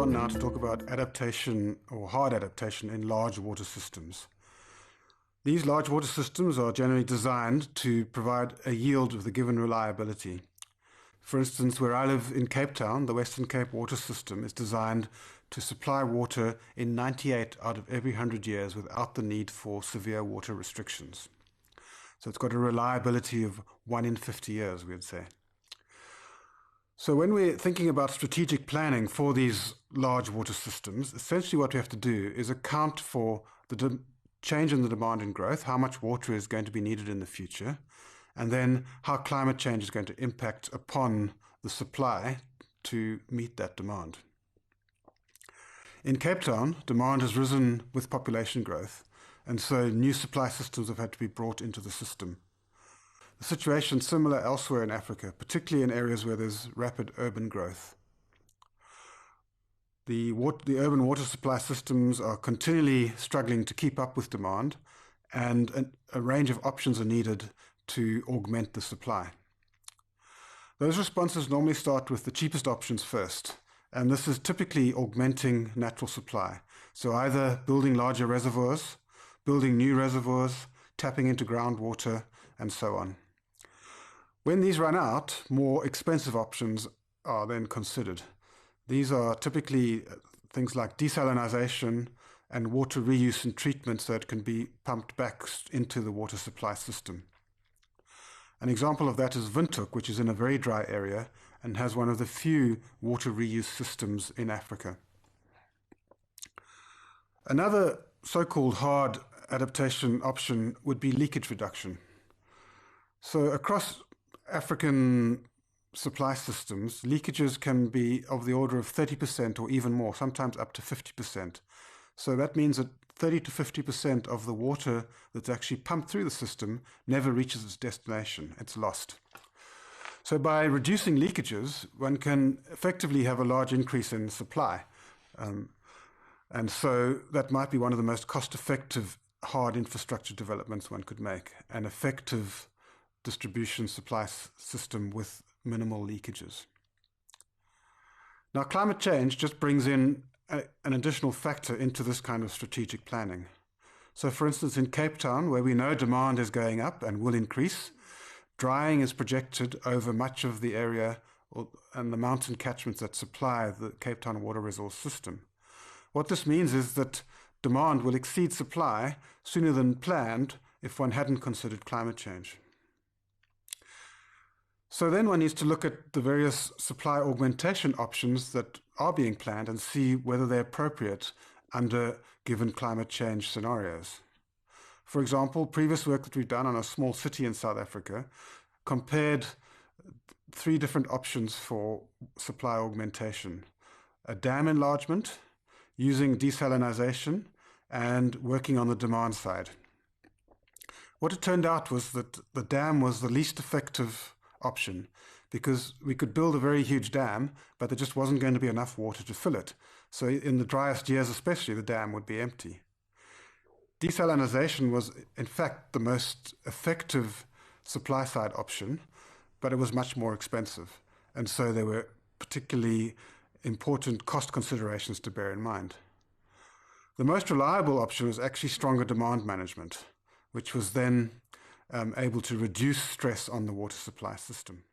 on now to talk about adaptation or hard adaptation in large water systems. These large water systems are generally designed to provide a yield with a given reliability. For instance, where I live in Cape Town, the Western Cape water system is designed to supply water in 98 out of every 100 years without the need for severe water restrictions. So it's got a reliability of 1 in 50 years, we'd say. So when we're thinking about strategic planning for these large water systems, essentially what we have to do is account for the change in the demand and growth, how much water is going to be needed in the future, and then how climate change is going to impact upon the supply to meet that demand. In Cape Town, demand has risen with population growth, and so new supply systems have had to be brought into the system. The situation is similar elsewhere in Africa, particularly in areas where there's rapid urban growth. The urban water supply systems are continually struggling to keep up with demand, and a range of options are needed to augment the supply. Those responses normally start with the cheapest options first, and this is typically augmenting natural supply. So either building larger reservoirs, building new reservoirs, tapping into groundwater, and so on. When these run out, more expensive options are then considered. These are typically things like desalination and water reuse and treatment so it can be pumped back into the water supply system. An example of that is Windhoek, which is in a very dry area and has one of the few water reuse systems in Africa. Another so-called hard adaptation option would be leakage reduction. So across African supply systems, leakages can be of the order of 30% or even more, sometimes up to 50%. So that means that 30 to 50% of the water that's actually pumped through the system never reaches its destination. It's lost. So by reducing leakages, one can effectively have a large increase in supply. And so that might be one of the most cost-effective hard infrastructure developments one could make, an effective distribution supply system with minimal leakages. Now, climate change just brings in an additional factor into this kind of strategic planning. So for instance, in Cape Town, where we know demand is going up and will increase, drying is projected over much of the area and the mountain catchments that supply the Cape Town water resource system. What this means is that demand will exceed supply sooner than planned if one hadn't considered climate change. So then one needs to look at the various supply augmentation options that are being planned and see whether they're appropriate under given climate change scenarios. For example, previous work that we've done on a small city in South Africa compared 3 different options for supply augmentation: a dam enlargement, using desalination, and working on the demand side. What it turned out was that the dam was the least effective option because we could build a very huge dam, but there just wasn't going to be enough water to fill it. So in the driest years especially, the dam would be empty. Desalination was in fact the most effective supply side option, but it was much more expensive. And so there were particularly important cost considerations to bear in mind. The most reliable option was actually stronger demand management, which was then able to reduce stress on the water supply system.